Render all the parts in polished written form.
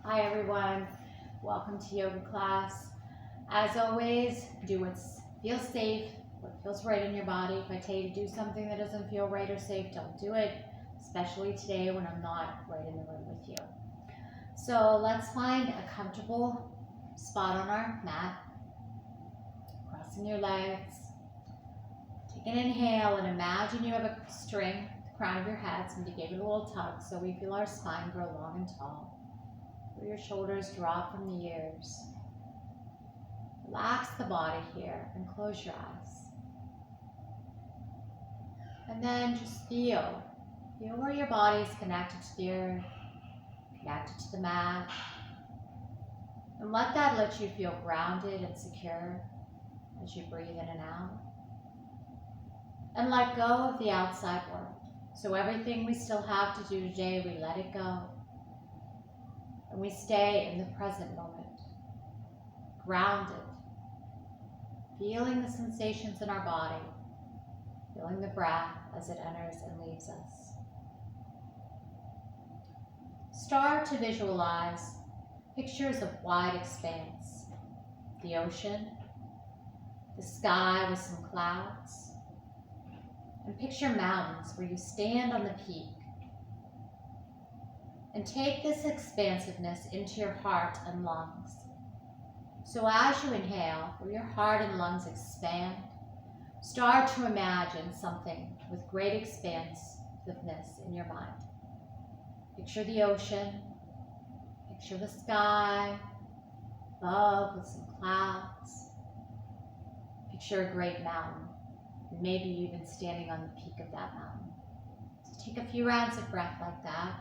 Hi everyone, welcome to yoga class. As always, do what feels safe, what feels right in your body. If I tell you to do something that doesn't feel right or safe, don't do it, especially today when I'm not right in the room with you. So let's find a comfortable spot on our mat, crossing your legs. Take an inhale and imagine you have a string at the crown of your head. Somebody gave it a little tug so we feel our spine grow long and tall. Your shoulders drop from the ears. Relax the body here and close your eyes. And then just feel where your body is connected to the earth, connected to the mat. And let you feel grounded and secure as you breathe in and out. And let go of the outside world. So everything we still have to do today, we let it go. And we stay in the present moment, grounded, feeling the sensations in our body, feeling the breath as it enters and leaves us. Start to visualize pictures of wide expanse, the ocean, the sky with some clouds, and picture mountains where you stand on the peak. And take this expansiveness into your heart and lungs. So as you inhale, where your heart and lungs expand, start to imagine something with great expansiveness in your mind. Picture the ocean, picture the sky, above with some clouds. Picture a great mountain, and maybe even standing on the peak of that mountain. So take a few rounds of breath like that.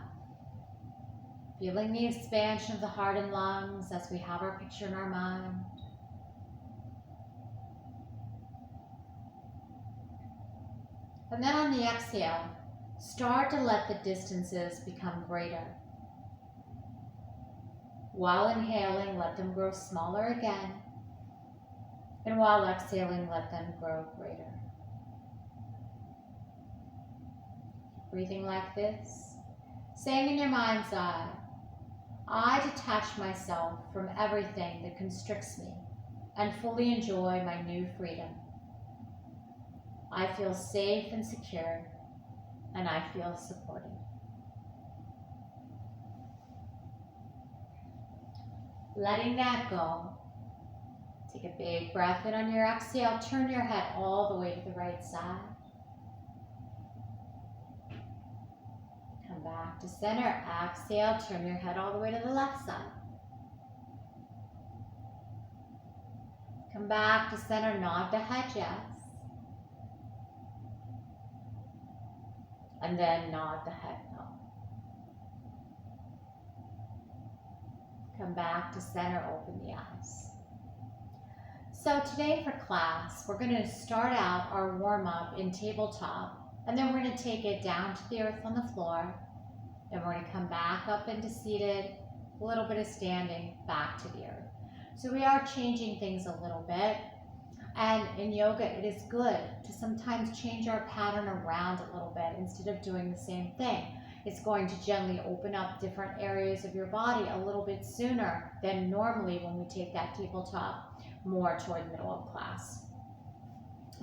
Feeling the expansion of the heart and lungs as we have our picture in our mind. And then on the exhale, start to let the distances become greater. While inhaling, let them grow smaller again. And while exhaling, let them grow greater. Breathing like this, saying in your mind's eye, I detach myself from everything that constricts me and fully enjoy my new freedom. I feel safe and secure, and I feel supported. Letting that go. Take a big breath in on your exhale. Turn your head all the way to the right side. Come back to center. Exhale, turn your head all the way to the left side. Come back to center, nod the head yes. And then nod the head no. Come back to center, open the eyes. So today for class, we're going to start out our warm-up in tabletop, and then we're going to take it down to the earth on the floor. Then we're going to come back up into seated, a little bit of standing, back to the earth. So we are changing things a little bit. And in yoga, it is good to sometimes change our pattern around a little bit instead of doing the same thing. It's going to gently open up different areas of your body a little bit sooner than normally when we take that tabletop more toward the middle of class.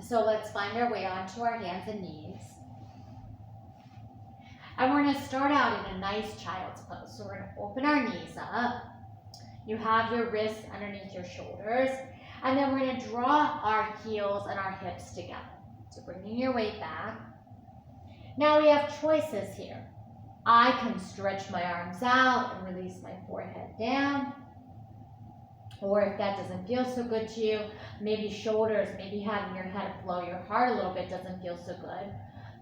So let's find our way onto our hands and knees. And we're going to start out in a nice child's pose. So we're going to open our knees up. You have your wrists underneath your shoulders. And then we're going to draw our heels and our hips together. So bringing your weight back. Now we have choices here. I can stretch my arms out and release my forehead down. Or if that doesn't feel so good to you, maybe shoulders, maybe having your head below your heart a little bit doesn't feel so good.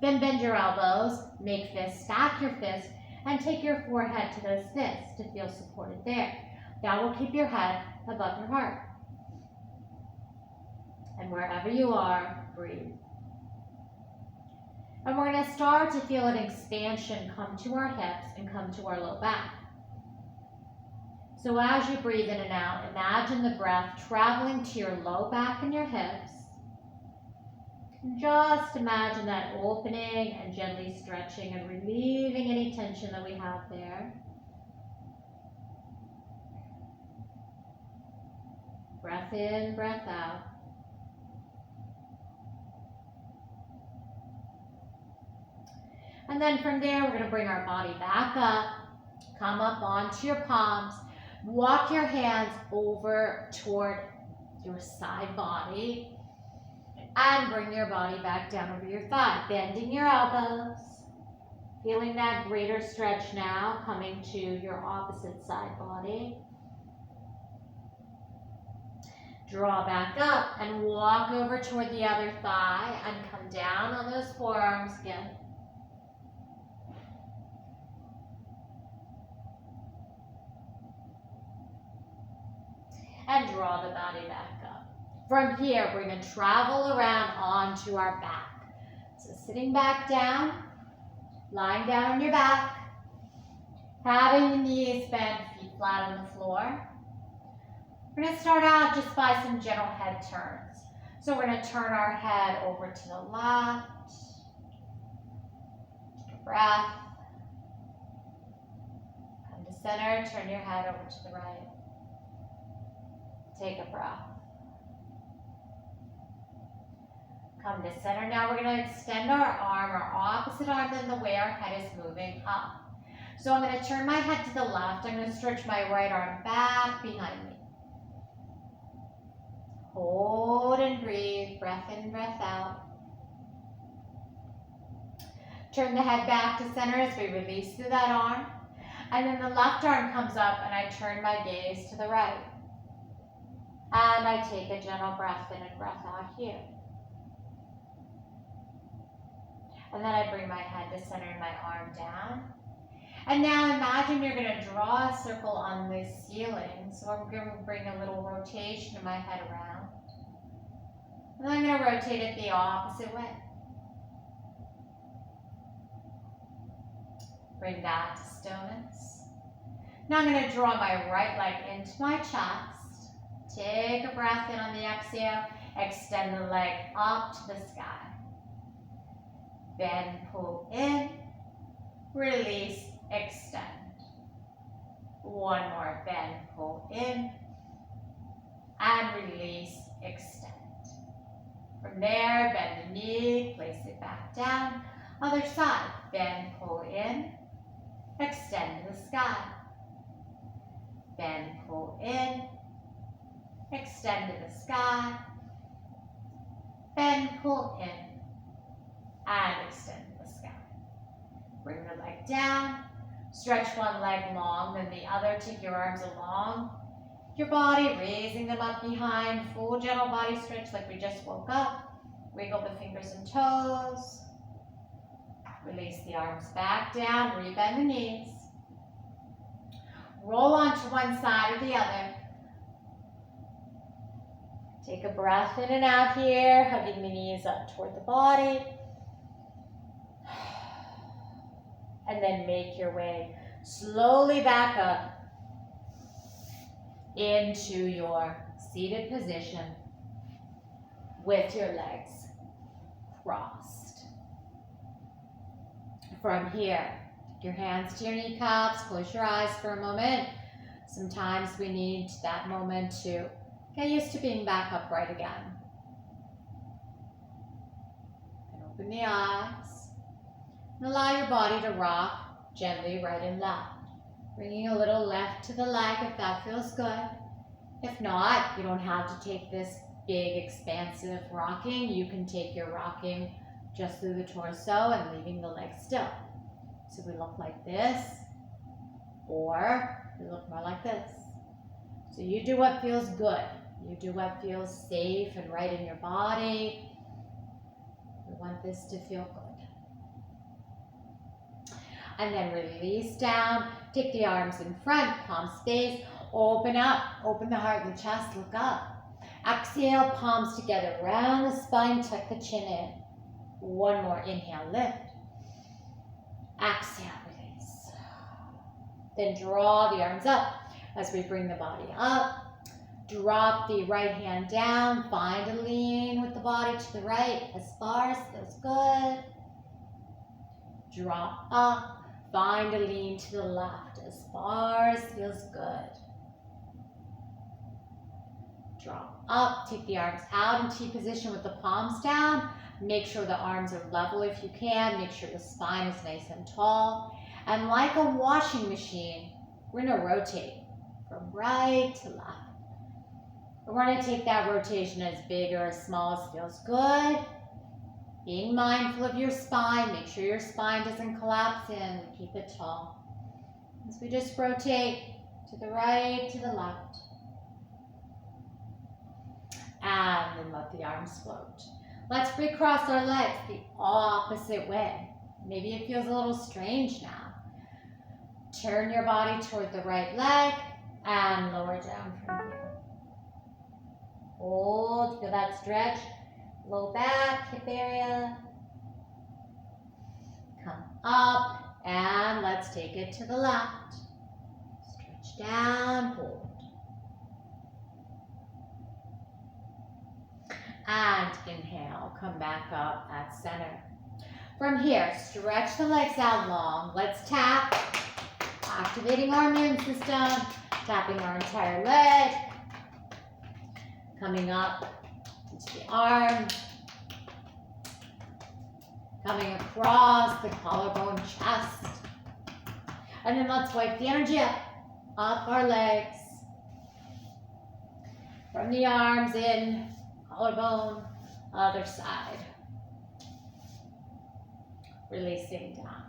Then bend your elbows, make fists, stack your fists, and take your forehead to those fists to feel supported there. That will keep your head above your heart. And wherever you are, breathe. And we're going to start to feel an expansion come to our hips and come to our low back. So as you breathe in and out, imagine the breath traveling to your low back and your hips. And just imagine that opening and gently stretching and relieving any tension that we have there. Breath in, breath out. And then from there, we're going to bring our body back up. Come up onto your palms. Walk your hands over toward your side body. And bring your body back down over your thigh. Bending your elbows. Feeling that greater stretch now coming to your opposite side body. Draw back up and walk over toward the other thigh and come down on those forearms again. And draw the body back up. From here, we're going to travel around onto our back. So sitting back down, lying down on your back, having the knees bent, feet flat on the floor. We're going to start out just by some gentle head turns. So we're going to turn our head over to the left. Take a breath. Come to center, turn your head over to the right. Take a breath. Come to center. Now we're going to extend our arm, our opposite arm than the way our head is moving up. So I'm going to turn my head to the left. I'm going to stretch my right arm back behind me. Hold and breathe. Breath in, breath out. Turn the head back to center as we release through that arm. And then the left arm comes up and I turn my gaze to the right. And I take a gentle breath in and breath out here. And then I bring my head to center and my arm down. And now imagine you're going to draw a circle on the ceiling. So I'm going to bring a little rotation of my head around. And I'm going to rotate it the opposite way. Bring that to stillness. Now I'm going to draw my right leg into my chest. Take a breath in on the exhale. Extend the leg up to the sky. Bend, pull in. Release, extend. One more. Bend, pull in. And release, extend. From there, bend the knee. Place it back down. Other side. Bend, pull in. Extend to the sky. Bend, pull in. Extend to the sky. Bend, pull in. And extend to the sky. Bring the leg down. Stretch one leg long, then the other. Take your arms along your body, raising them up behind. Full gentle body stretch like we just woke up. Wiggle the fingers and toes. Release the arms back down. Rebend the knees. Roll onto one side or the other. Take a breath in and out here, hugging the knees up toward the body. And then make your way slowly back up into your seated position with your legs crossed. From here, take your hands to your kneecaps, close your eyes for a moment. Sometimes we need that moment to get used to being back upright again. And open the eyes. And allow your body to rock gently right and left. Bringing a little left to the leg if that feels good. If not, you don't have to take this big expansive rocking. You can take your rocking just through the torso and leaving the legs still. So we look like this, or we look more like this. So you do what feels good. You do what feels safe and right in your body. We want this to feel good. And then release down. Take the arms in front, palm space. Open up. Open the heart and the chest. Look up. Exhale, palms together. Round the spine. Tuck the chin in. One more. Inhale, lift. Exhale, release. Then draw the arms up as we bring the body up. Drop the right hand down. Find a lean with the body to the right. As far as feels good. Drop up. Find a lean to the left as far as feels good. drop up, take the arms out in T position with the palms down. Make sure the arms are level if you can. Make sure the spine is nice and tall. And like a washing machine, we're gonna rotate from right to left. We're gonna take that rotation as big or as small as feels good. Being mindful of your spine, make sure your spine doesn't collapse in, keep it tall. As we just rotate to the right, to the left. And then let the arms float. Let's recross our legs the opposite way. Maybe it feels a little strange now. Turn your body toward the right leg and lower down from here. Hold, feel that stretch. Low back, hip area. Come up and let's take it to the left. Stretch down, hold. And inhale, come back up at center. From here, stretch the legs out long. Let's tap, activating our immune system, tapping our entire leg. Coming up into the arm. Coming across the collarbone, chest. And then let's wipe the energy up our legs. From the arms in, collarbone, other side. Releasing down.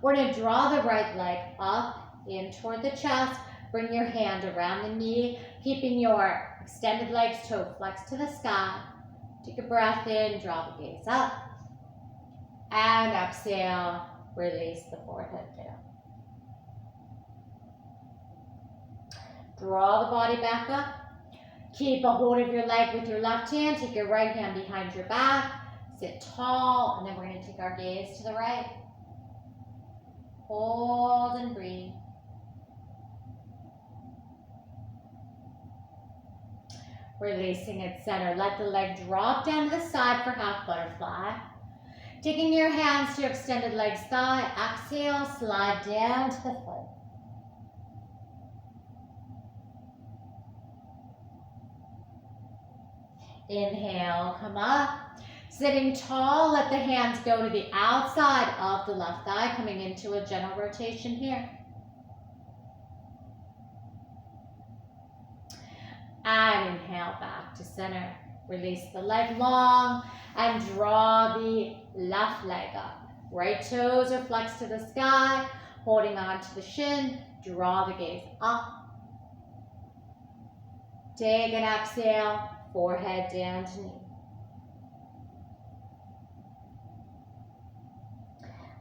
We're going to draw the right leg up, in toward the chest. Bring your hand around the knee, keeping your extended legs toe flexed to the sky. Take a breath in, draw the gaze up. And exhale, release the forehead down. Draw the body back up. Keep a hold of your leg with your left hand. Take your right hand behind your back. Sit tall, and then we're going to take our gaze to the right. Hold and breathe. Releasing at center. Let the leg drop down to the side for half butterfly. Taking your hands to your extended legs thigh. Exhale, slide down to the foot. Inhale, come up. Sitting tall, let the hands go to the outside of the left thigh, coming into a gentle rotation here. And inhale back to center. Release the leg long and draw the left leg up. Right toes are flexed to the sky, holding on to the shin. Draw the gaze up. Take an exhale, forehead down to knee.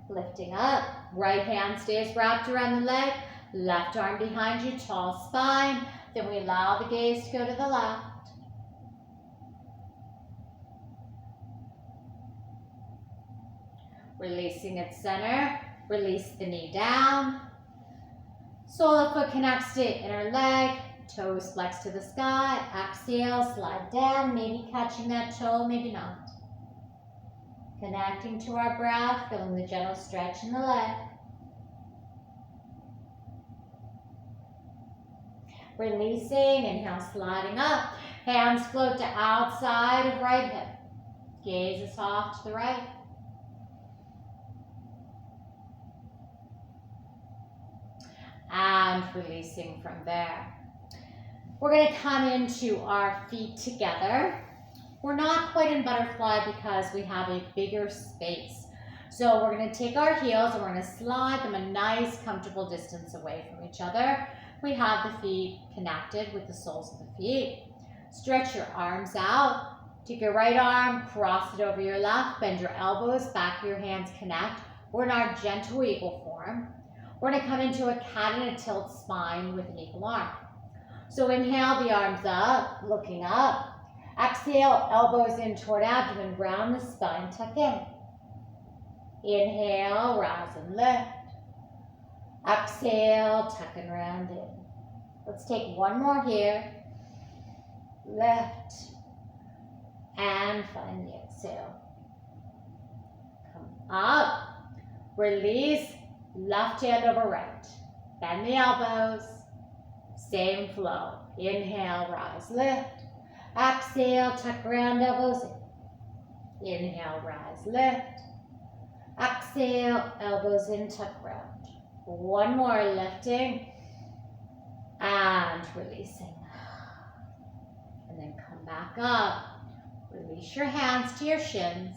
Lifting up, right hand stays wrapped around the leg, left arm behind you, tall spine. Then we allow the gaze to go to the left. Releasing at center, release the knee down. Sole of foot connects to inner leg, toes flex to the sky. Exhale, slide down, maybe catching that toe, maybe not. Connecting to our breath, feeling the gentle stretch in the leg. Releasing, inhale, sliding up. Hands float to outside of right hip. Gaze is off to the right. And releasing from there. We're going to come into our feet together. We're not quite in butterfly because we have a bigger space. So we're going to take our heels and we're going to slide them a nice, comfortable distance away from each other. We have the feet connected with the soles of the feet. Stretch your arms out. Take your right arm, cross it over your left, bend your elbows, back of your hands connect. We're in our gentle eagle form. We're going to come into a cat and a tilt spine with an eagle arm. So inhale the arms up, looking up. Exhale, elbows in toward abdomen, round the spine, tuck in. Inhale, rise and lift. Exhale, tuck and round in. Let's take one more here. Lift. And find the exhale. Come up. Release. Left hand over right. Bend the elbows. Same flow. Inhale, rise, lift. Exhale, tuck round elbows in. Inhale, rise, lift. Exhale, elbows in, tuck round. One more, lifting and releasing. And then come back up. Release your hands to your shins.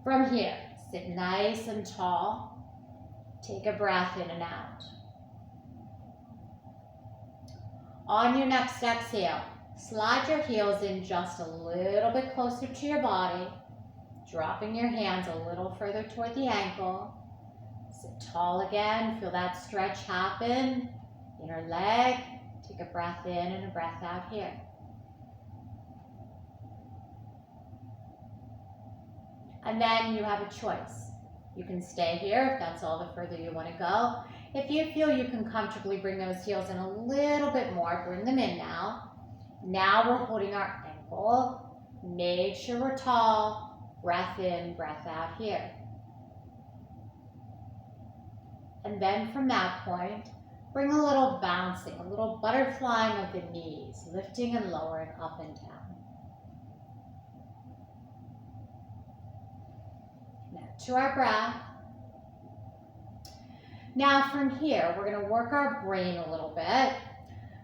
From here, sit nice and tall. Take a breath in and out. On your next exhale, slide your heels in just a little bit closer to your body, dropping your hands a little further toward the ankle. Sit tall again, feel that stretch happen. Inner leg, take a breath in and a breath out here. And then you have a choice. You can stay here if that's all the further you want to go. If you feel you can comfortably bring those heels in a little bit more, bring them in now. Now we're holding our ankle. Make sure we're tall. Breath in, breath out here. And then from that point, bring a little bouncing, a little butterflying of the knees, lifting and lowering up and down. Now to our breath. Now from here, we're going to work our brain a little bit.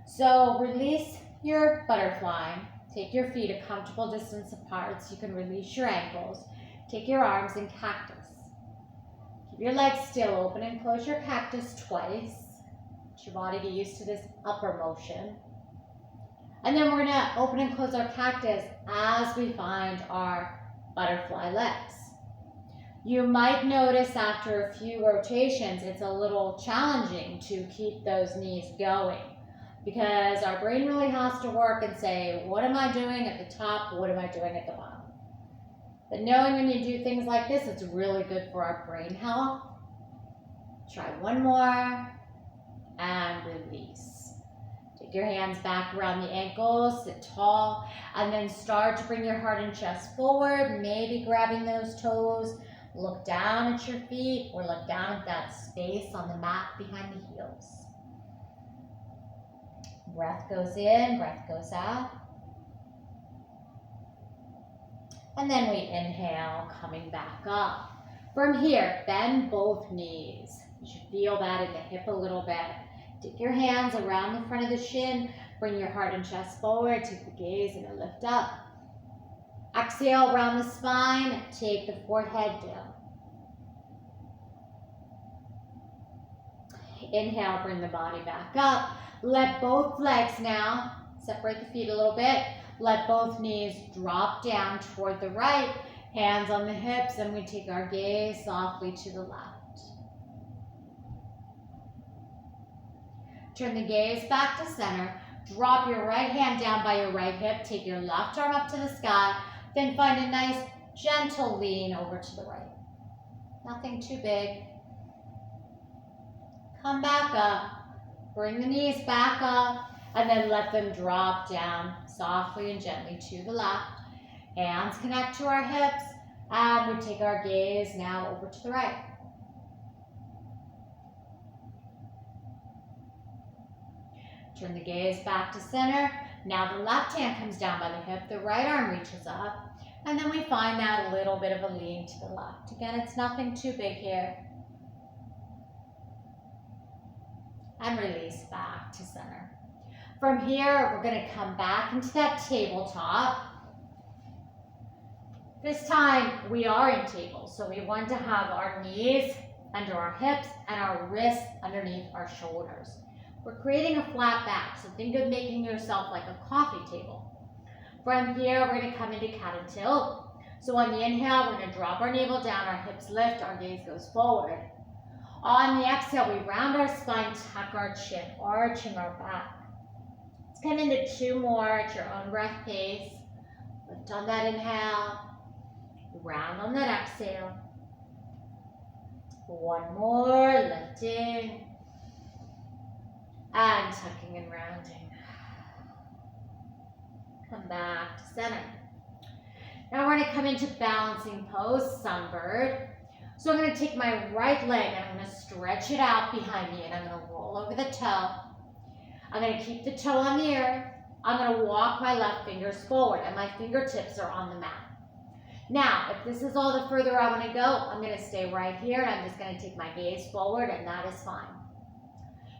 So release your butterfly. Take your feet a comfortable distance apart so you can release your ankles. Take your arms in cactus. Keep your legs still, open and close your cactus twice. Let your body get used to this upper motion. And then we're going to open and close our cactus as we find our butterfly legs. You might notice after a few rotations, it's a little challenging to keep those knees going because our brain really has to work and say, what am I doing at the top? What am I doing at the bottom? But knowing when you do things like this, it's really good for our brain health. Try one more and release. Take your hands back around the ankles, sit tall, and then start to bring your heart and chest forward, maybe grabbing those toes. Look down at your feet or look down at that space on the mat behind the heels. Breath goes in, breath goes out. And then we inhale, coming back up. From here, bend both knees. You should feel that in the hip a little bit. Take your hands around the front of the shin, bring your heart and chest forward, take the gaze and a lift up. Exhale, round the spine, take the forehead down. Inhale, bring the body back up. Let both legs now, separate the feet a little bit. Let both knees drop down toward the right, hands on the hips, and we take our gaze softly to the left. Turn the gaze back to center. Drop your right hand down by your right hip. Take your left arm up to the sky. Then find a nice gentle lean over to the right. Nothing too big. Come back up. Bring the knees back up and then let them drop down softly and gently to the left. Hands connect to our hips and we take our gaze now over to the right. Turn the gaze back to center. Now the left hand comes down by the hip, the right arm reaches up, and then we find that little bit of a lean to the left. Again, it's nothing too big here. And release back to center. From here, we're going to come back into that tabletop. This time, we are in table, so we want to have our knees under our hips and our wrists underneath our shoulders. We're creating a flat back, so think of making yourself like a coffee table. From here, we're going to come into cat and tilt. So on the inhale, we're going to drop our navel down, our hips lift, our gaze goes forward. On the exhale, we round our spine, tuck our chin, arching our back. Let's come into two more at your own breath pace. Lift on that inhale, round on that exhale. One more, lifting, and tucking and rounding. Come back to center. Now we're going to come into balancing pose, sunbird. So I'm going to take my right leg and I'm going to stretch it out behind me and I'm going to roll over the toe. I'm going to keep the toe on the earth. I'm going to walk my left fingers forward and my fingertips are on the mat. Now, if this is all the further I want to go, I'm going to stay right here and I'm just going to take my gaze forward and that is fine.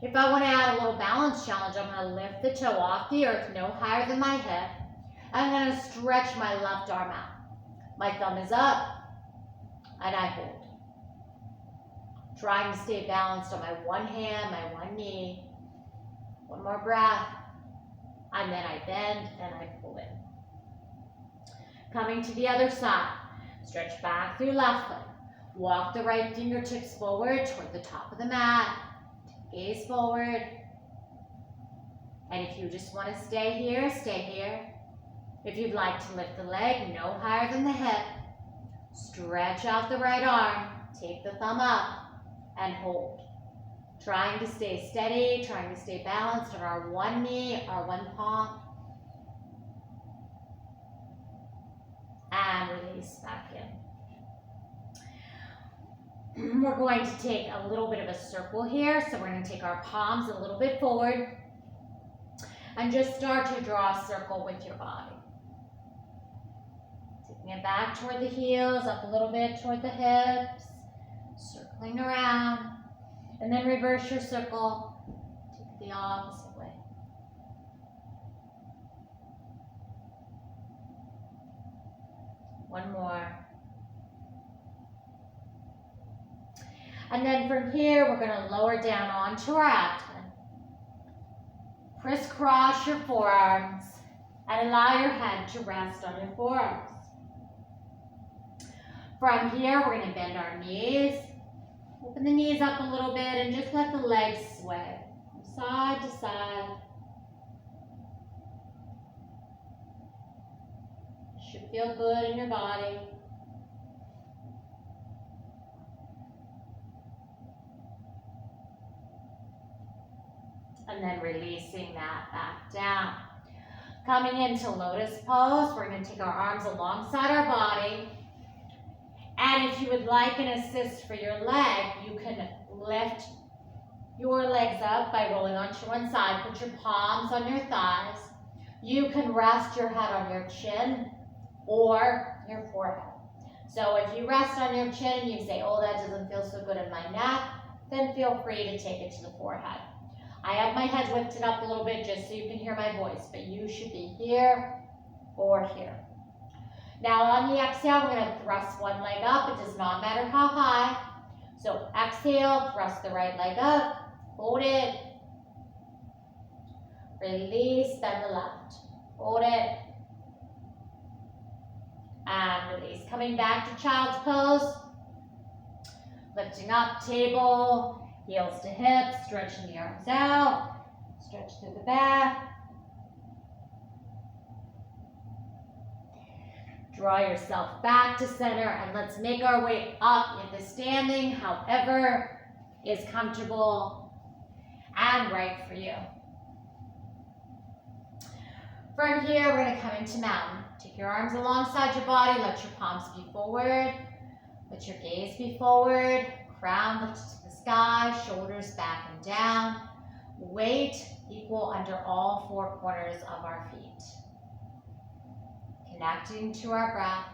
If I want to add a little balance challenge, I'm going to lift the toe off the earth, no higher than my hip. I'm going to stretch my left arm out. My thumb is up and I hold. Trying to stay balanced on my one hand, my one knee. One more breath. And then I bend and I pull in. Coming to the other side. Stretch back through left leg. Walk the right fingertips forward toward the top of the mat. Gaze forward. And if you just want to stay here, stay here. If you'd like to lift the leg no higher than the hip, stretch out the right arm, take the thumb up, and hold. Trying to stay steady, trying to stay balanced on our one knee, our one palm. And release back in. We're going to take a little bit of a circle here. So we're going to take our palms a little bit forward and just start to draw a circle with your body. Taking it back toward the heels, up a little bit toward the hips, circling around, and then reverse your circle, take the opposite way. One more. And then from here, we're going to lower down onto our abdomen. Crisscross your forearms and allow your head to rest on your forearms. From here, we're going to bend our knees. Open the knees up a little bit and just let the legs sway from side to side. Should feel good in your body. And then releasing that back down. Coming into lotus pose, we're going to take our arms alongside our body. And if you would like an assist for your leg, you can lift your legs up by rolling onto one side. Put your palms on your thighs. You can rest your head on your chin or your forehead. So if you rest on your chin and you say, oh, that doesn't feel so good in my neck, then feel free to take it to the forehead. I have my head lifted up a little bit just so you can hear my voice, but you should be here or here. Now on the exhale, we're going to thrust one leg up. It does not matter how high. So exhale, thrust the right leg up, hold it, release, then the left, hold it, and release. Coming back to child's pose, lifting up, table, heels to hips, stretching the arms out, stretch through the back. Draw yourself back to center and let's make our way up into standing, however is comfortable and right for you. From here, we're going to come into mountain. Take your arms alongside your body, let your palms be forward, let your gaze be forward, crown lifted to the sky, shoulders back and down, weight equal under all four corners of our feet. Connecting to our breath.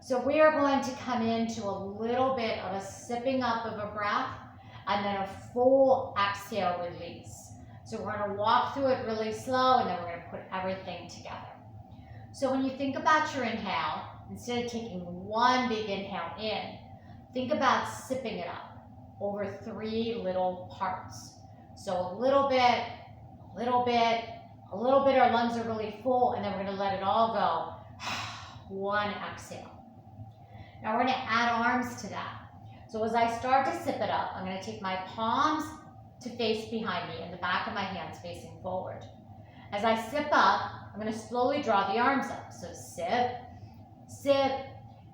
So we are going to come into a little bit of a sipping up of a breath and then a full exhale release. So we're going to walk through it really slow and then we're going to put everything together. So when you think about your inhale, instead of taking one big inhale in, think about sipping it up over 3 little parts. So a little bit, a little bit, a little bit, our lungs are really full, and then we're going to let it all go. One exhale. Now we're going to add arms to that. So as I start to sip it up, I'm going to take my palms to face behind me and the back of my hands facing forward. As I sip up, I'm going to slowly draw the arms up. So sip, sip,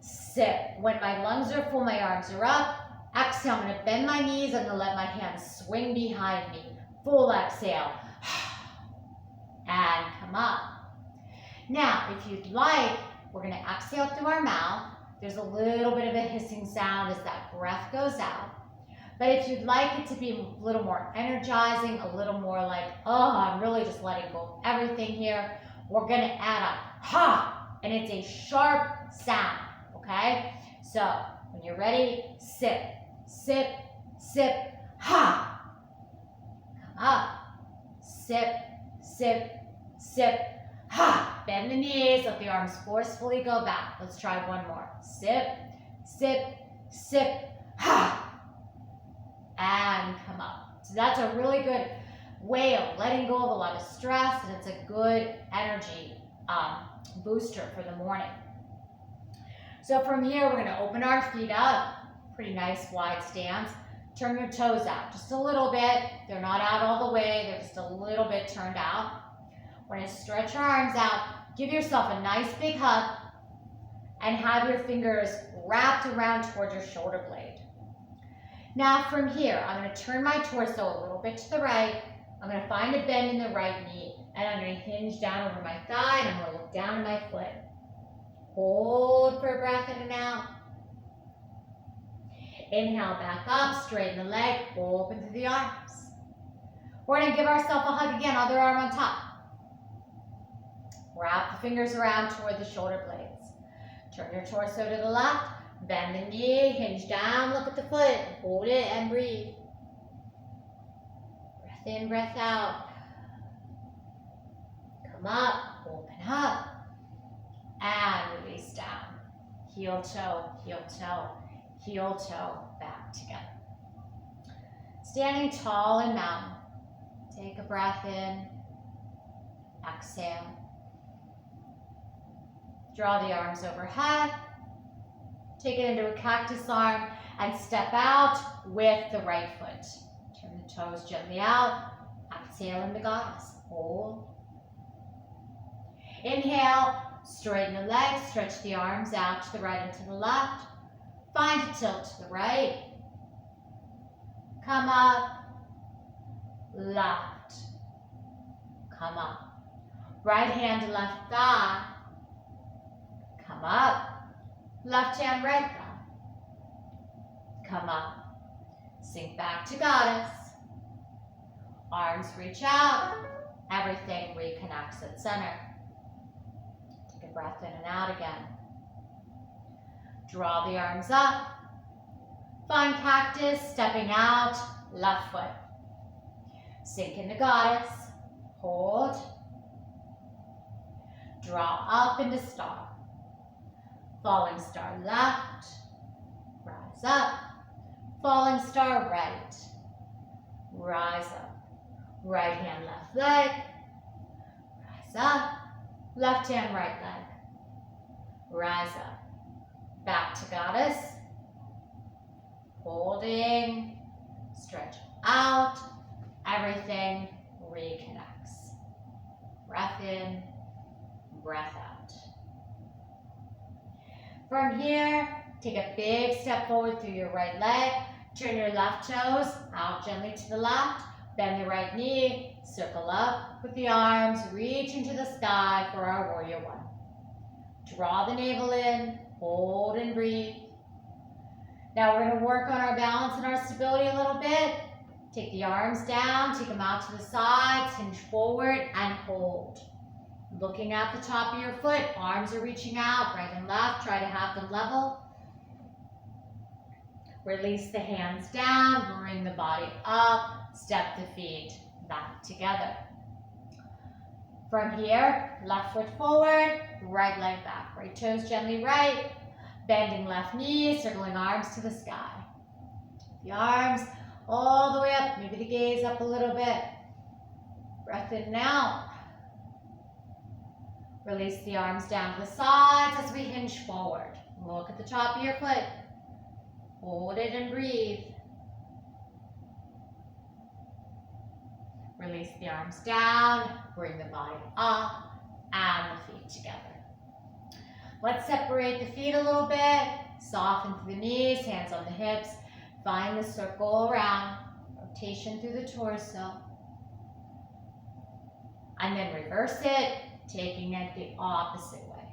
sip. When my lungs are full, my arms are up. Exhale, I'm going to bend my knees and then let my hands swing behind me. Full exhale. And come up. Now, if you'd like, we're going to exhale through our mouth. There's a little bit of a hissing sound as that breath goes out. But if you'd like it to be a little more energizing, a little more like, oh, I'm really just letting go of everything here, we're going to add a ha, and it's a sharp sound, okay? So when you're ready, sip, sip, sip, ha. Come up, sip, sip, sip, ha. Bend the knees, let the arms forcefully go back. Let's try one more. Sip, sip, sip, ha. And come up. So that's a really good way of letting go of a lot of stress, and it's a good energy booster for the morning. So from here, we're going to open our feet up. Pretty nice wide stance. Turn your toes out just a little bit. They're not out all the way. They're just a little bit turned out. We're going to stretch our arms out. Give yourself a nice big hug and have your fingers wrapped around towards your shoulder blade. Now from here, I'm going to turn my torso a little bit to the right. I'm going to find a bend in the right knee, and I'm going to hinge down over my thigh, and I'm going to look down at my foot. Hold for a breath in and out. Inhale, back up, straighten the leg, open through the arms. We're going to give ourselves a hug again, other arm on top. Wrap the fingers around toward the shoulder blades. Turn your torso to the left. Bend the knee, hinge down, look at the foot, hold it and breathe. Breath in, breath out. Come up, open up, and release down. Heel toe, heel toe, heel toe, back together. Standing tall in mountain. Take a breath in, exhale. Draw the arms overhead. Take it into a cactus arm and step out with the right foot. Turn the toes gently out. Exhale into goddess. Hold. Inhale, straighten the legs, stretch the arms out to the right and to the left. Find a tilt to the right. Come up. Left. Come up. Right hand to left thigh. Come up. Left hand, right thigh. Come up. Sink back to goddess. Arms reach out. Everything reconnects at center. Take a breath in and out again. Draw the arms up. Find cactus, stepping out, left foot. Sink into goddess. Hold. Draw up into star. Falling star left, rise up, falling star right, rise up, right hand, left leg, rise up, left hand, right leg, rise up, back to goddess, holding, stretch out, everything reconnects. Breath in, breath out. From here, take a big step forward through your right leg. Turn your left toes out gently to the left. Bend the right knee. Circle up with the arms. Reach into the sky for our warrior one. Draw the navel in. Hold and breathe. Now we're going to work on our balance and our stability a little bit. Take the arms down. Take them out to the sides. Hinge forward and hold. Looking at the top of your foot, arms are reaching out, right and left, try to have them level. Release the hands down, bring the body up, step the feet back together. From here, left foot forward, right leg back, right toes gently right, bending left knee, circling arms to the sky. The arms all the way up, maybe the gaze up a little bit. Breath in and out. Release the arms down to the sides as we hinge forward. Look at the top of your foot. Hold it and breathe. Release the arms down, bring the body up, and the feet together. Let's separate the feet a little bit. Soften through the knees, hands on the hips. Find the circle around. Rotation through the torso. And then reverse it, taking it the opposite way.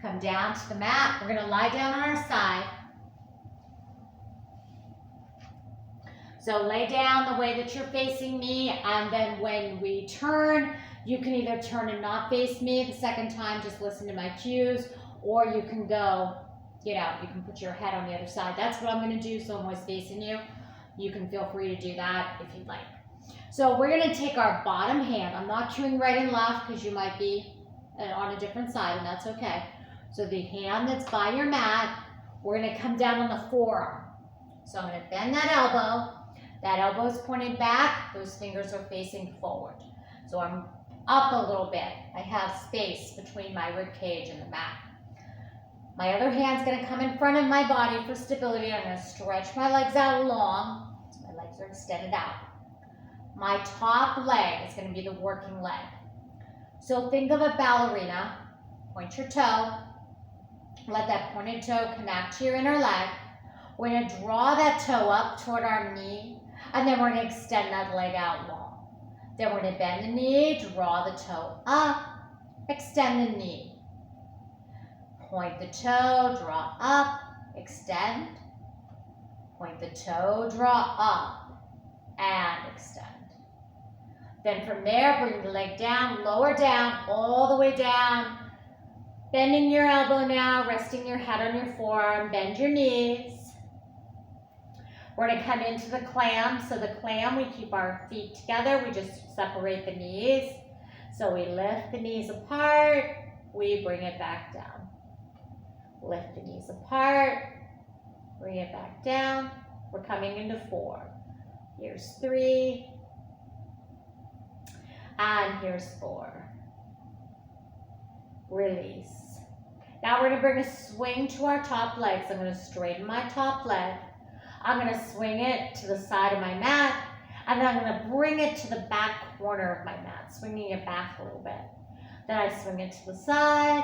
Come down to the mat. We're gonna lie down on our side. So lay down the way that you're facing me, and then when we turn, you can either turn and not face me the second time, just listen to my cues, or you can go, you can put your head on the other side. That's what I'm gonna do, so I'm always facing you. You can feel free to do that if you'd like. So we're gonna take our bottom hand. I'm not cueing right and left because you might be on a different side, and that's okay. So the hand that's by your mat, we're gonna come down on the forearm. So I'm gonna bend that elbow. That elbow is pointed back, those fingers are facing forward. So I'm up a little bit. I have space between my rib cage and the mat. My other hand's gonna come in front of my body for stability. I'm gonna stretch my legs out long, so my legs are extended out. My top leg is gonna be the working leg. So think of a ballerina, point your toe, let that pointed toe connect to your inner leg. We're gonna draw that toe up toward our knee, and then we're going to extend that leg out long. Then we're going to bend the knee, draw the toe up, extend the knee. Point the toe, draw up, extend. Point the toe, draw up, and extend. Then from there, bring the leg down, lower down, all the way down. Bending your elbow now, resting your head on your forearm, bend your knees. We're going to come into the clam. So the clam, we keep our feet together. We just separate the knees. So we lift the knees apart. We bring it back down. Lift the knees apart. Bring it back down. We're coming into 4. Here's 3. And here's 4. Release. Now we're going to bring a swing to our top leg. So I'm going to straighten my top leg. I'm going to swing it to the side of my mat, and then I'm going to bring it to the back corner of my mat, swinging it back a little bit. Then I swing it to the side,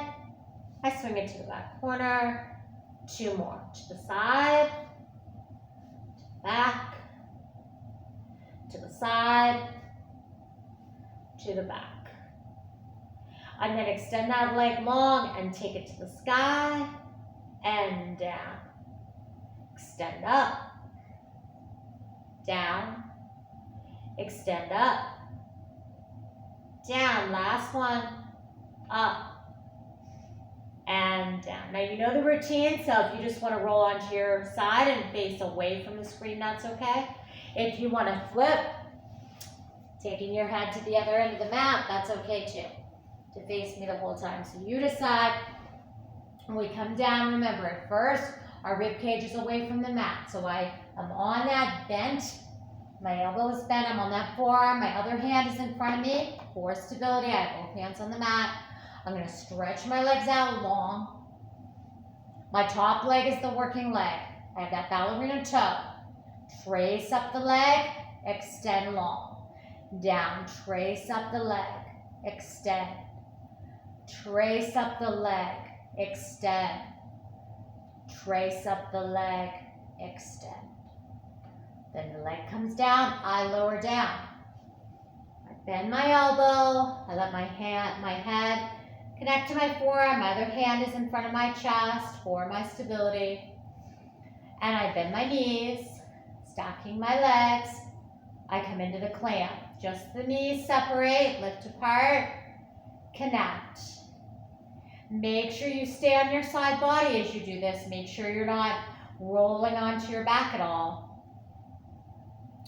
I swing it to the back corner, 2 more. To the side, to the back, to the side, to the back. And then extend that leg long and take it to the sky and down. Extend up, down, extend up, down. Last one, up, and down. Now you know the routine, so if you just want to roll onto your side and face away from the screen, that's okay. If you want to flip, taking your head to the other end of the mat, that's okay too, to face me the whole time. So you decide. When we come down, remember at first, our rib cage is away from the mat. So I am on that bent. My elbow is bent. I'm on that forearm. My other hand is in front of me for stability. I have both hands on the mat. I'm going to stretch my legs out long. My top leg is the working leg. I have that ballerina toe. Trace up the leg, extend long. Down, trace up the leg, extend. Trace up the leg, extend. Trace up the leg, extend. Then the leg comes down, I lower down. I bend my elbow, I let my head connect to my forearm, my other hand is in front of my chest for my stability. And I bend my knees, stacking my legs. I come into the clam. Just the knees separate, lift apart, connect. Make sure you stay on your side body as you do this. Make sure you're not rolling onto your back at all.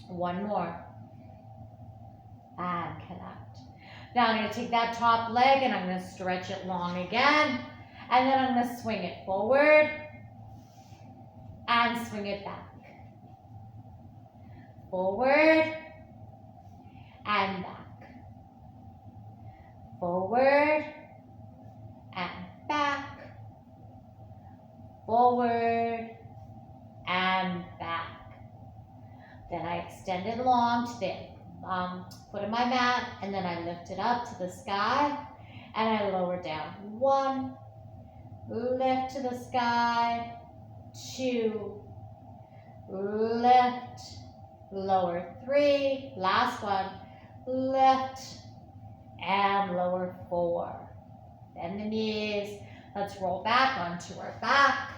1 more. And connect. Now I'm going to take that top leg and I'm going to stretch it long again. And then I'm going to swing it forward and swing it back. Forward and back. Forward and back. Forward and back. Then I extend it long to the foot of my mat, and then I lift it up to the sky, and I lower down. 1, lift to the sky. 2, lift, lower. 3, last one, lift, and lower. 4. Bend the knees, Let's roll back onto our back.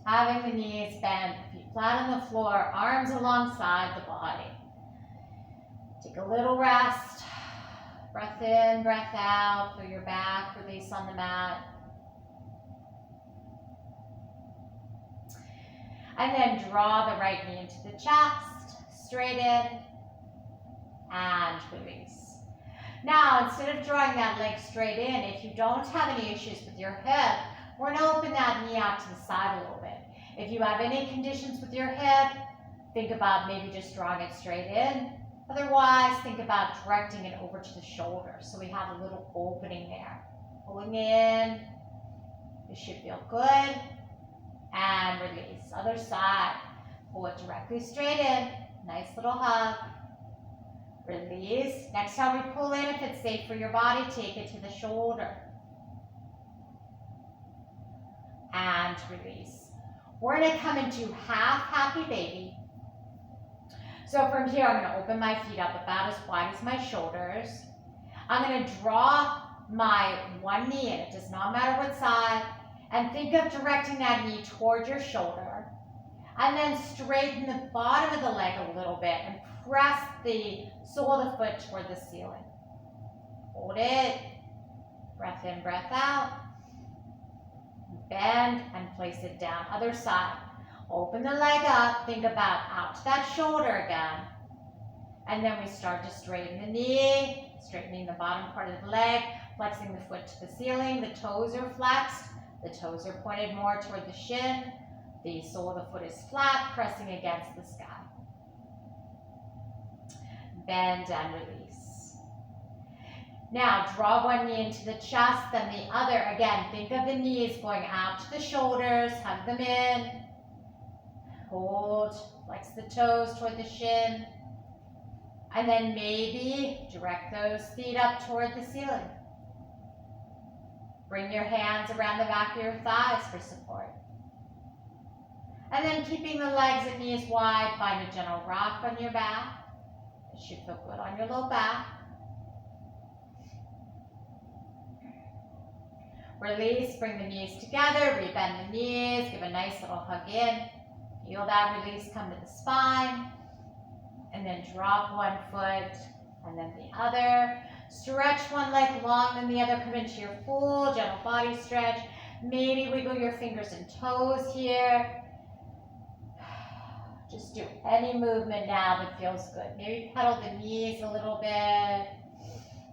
Having the knees bent, feet flat on the floor, arms alongside the body. Take a little rest. Breath in, breath out. Feel your back release on the mat. And then draw the right knee into the chest, straighten, and release. Now, instead of drawing that leg straight in, if you don't have any issues with your hip, we're going to open that knee out to the side a little bit. If you have any conditions with your hip, think about maybe just drawing it straight in. Otherwise, think about directing it over to the shoulder. So we have a little opening there. Pulling in. This should feel good. And release. Other side. Pull it directly straight in. Nice little hug. Release. Next time we pull in, if it's safe for your body, take it to the shoulder. And release. We're going to come into half happy baby. So from here, I'm going to open my feet up about as wide as my shoulders. I'm going to draw my one knee in. It does not matter what side. And think of directing that knee toward your shoulder. And then straighten the bottom of the leg a little bit and press the sole of the foot toward the ceiling. Hold it. Breath in, breath out. Bend and place it down. Other side. Open the leg up. Think about out to that shoulder again. And then we start to straighten the knee, straightening the bottom part of the leg, flexing the foot to the ceiling. The toes are flexed. The toes are pointed more toward the shin. The sole of the foot is flat, pressing against the sky. Bend and release. Now, draw one knee into the chest, then the other. Again, think of the knees going out to the shoulders, hug them in. Hold, flex the toes toward the shin. And then maybe direct those feet up toward the ceiling. Bring your hands around the back of your thighs for support. And then keeping the legs and knees wide, find a gentle rock on your back. It should feel good on your low back. Release, bring the knees together, rebend the knees, give a nice little hug in. Feel that release come to the spine. And then drop one foot and then the other. Stretch one leg long, then the other. Come into your full gentle body stretch. Maybe wiggle your fingers and toes here. Just do any movement now that feels good. Maybe pedal the knees a little bit.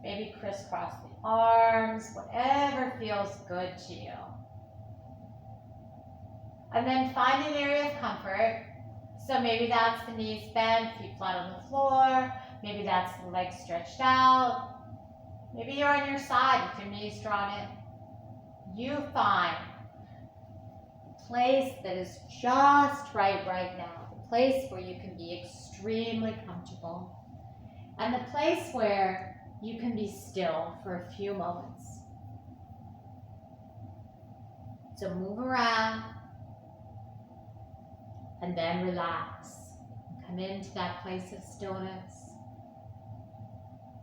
Maybe crisscross the arms. Whatever feels good to you. And then find an area of comfort. So maybe that's the knees bent, feet flat on the floor. Maybe that's the legs stretched out. Maybe you're on your side with your knees drawn in. You find a place that is just right now. The place where you can be extremely comfortable. And the place where you can be still for a few moments. So move around. And then relax. Come into that place of stillness.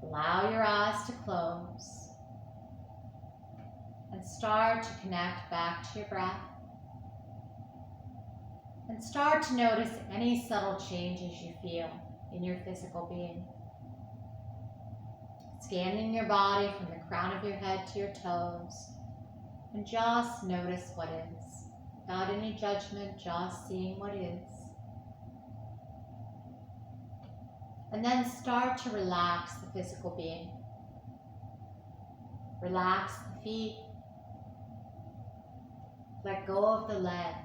Allow your eyes to close. And start to connect back to your breath. And start to notice any subtle changes you feel in your physical being. Scanning your body from the crown of your head to your toes. And just notice what is. Without any judgment, just seeing what is. And then start to relax the physical being. Relax the feet. Let go of the legs.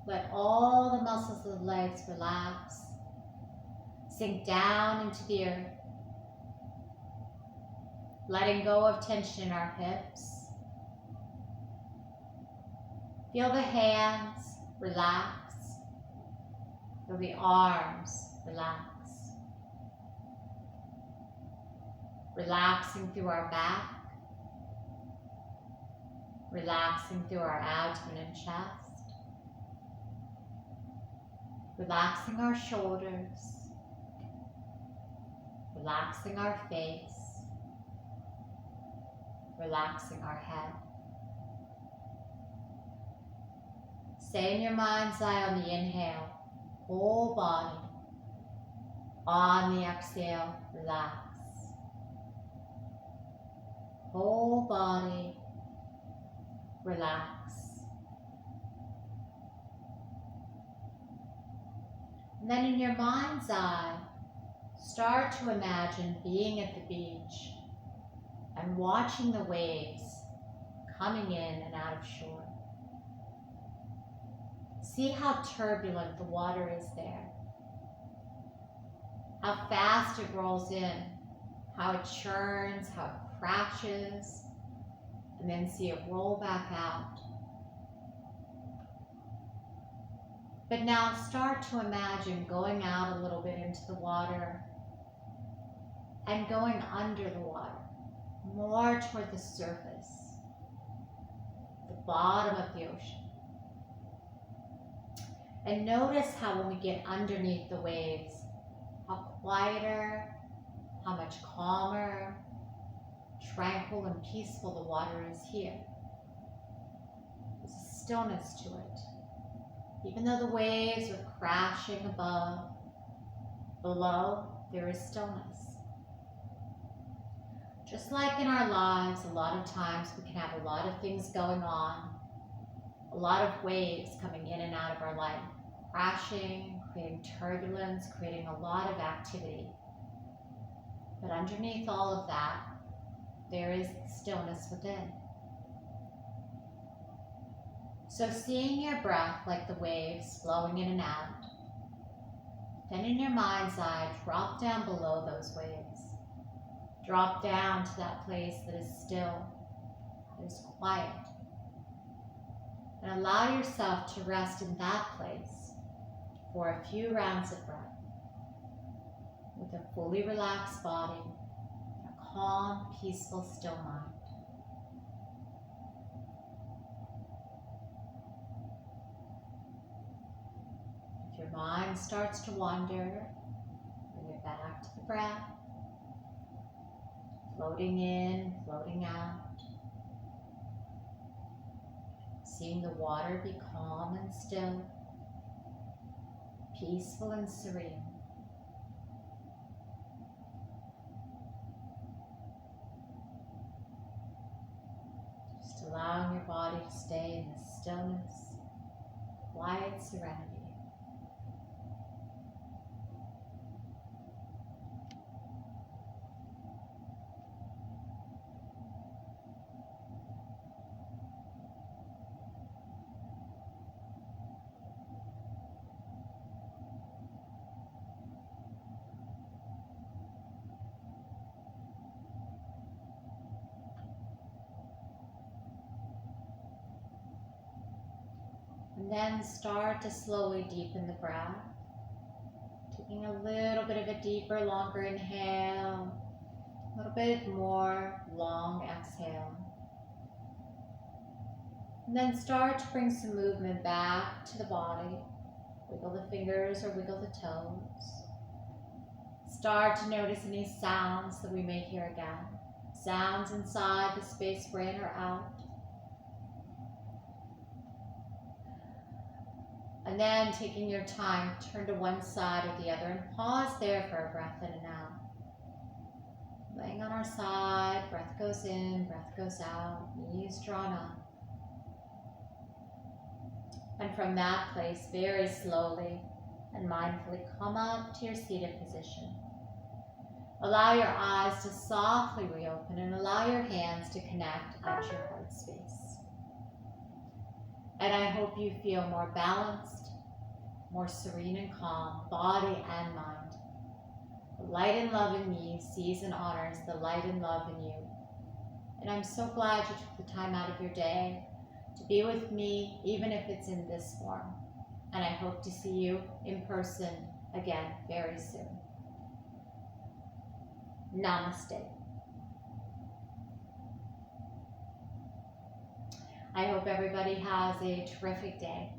Let all the muscles of the legs relax. Sink down into the earth. Letting go of tension in our hips. Feel the hands relax. Feel the arms relax. Relaxing through our back. Relaxing through our abdomen and chest. Relaxing our shoulders. Relaxing our face. relaxing our head. Say in your mind's eye on the inhale, whole body. On the exhale, relax. Whole body, relax. And then in your mind's eye, start to imagine being at the beach and watching the waves coming in and out of shore. See how turbulent the water is there. How fast it rolls in, how it churns, how it crashes, and then see it roll back out. But now start to imagine going out a little bit into the water and going under the water, more toward the surface, the bottom of the ocean. And notice how when we get underneath the waves, how quieter, how much calmer, tranquil and peaceful the water is here. There's a stillness to it. Even though the waves are crashing above, below, there is stillness. Just like in our lives, a lot of times we can have a lot of things going on, a lot of waves coming in and out of our life, crashing, creating turbulence, creating a lot of activity. But underneath all of that, there is stillness within. So seeing your breath like the waves flowing in and out, then in your mind's eye, drop down below those waves. Drop down to that place that is still, that is quiet. And allow yourself to rest in that place for a few rounds of breath with a fully relaxed body, a calm, peaceful, still mind. If your mind starts to wander, bring it back to the breath, floating in, floating out. Seeing the water be calm and still, peaceful and serene. Just allowing your body to stay in the stillness, quiet serenity. And then start to slowly deepen the breath, taking a little bit of a deeper, longer inhale, a little bit more long exhale. And then start to bring some movement back to the body. Wiggle the fingers or wiggle the toes. Start to notice any sounds that we may hear again. Sounds inside the space brain or out. And then taking your time, turn to one side or the other and pause there for a breath in and out. Laying on our side, breath goes in, breath goes out, knees drawn up. And from that place, very slowly and mindfully come up to your seated position. Allow your eyes to softly reopen and allow your hands to connect at your heart space. And I hope you feel more balanced, more serene and calm, body and mind. The light and love in me sees and honors the light and love in you. And I'm so glad you took the time out of your day to be with me, even if it's in this form. And I hope to see you in person again very soon. Namaste. I hope everybody has a terrific day.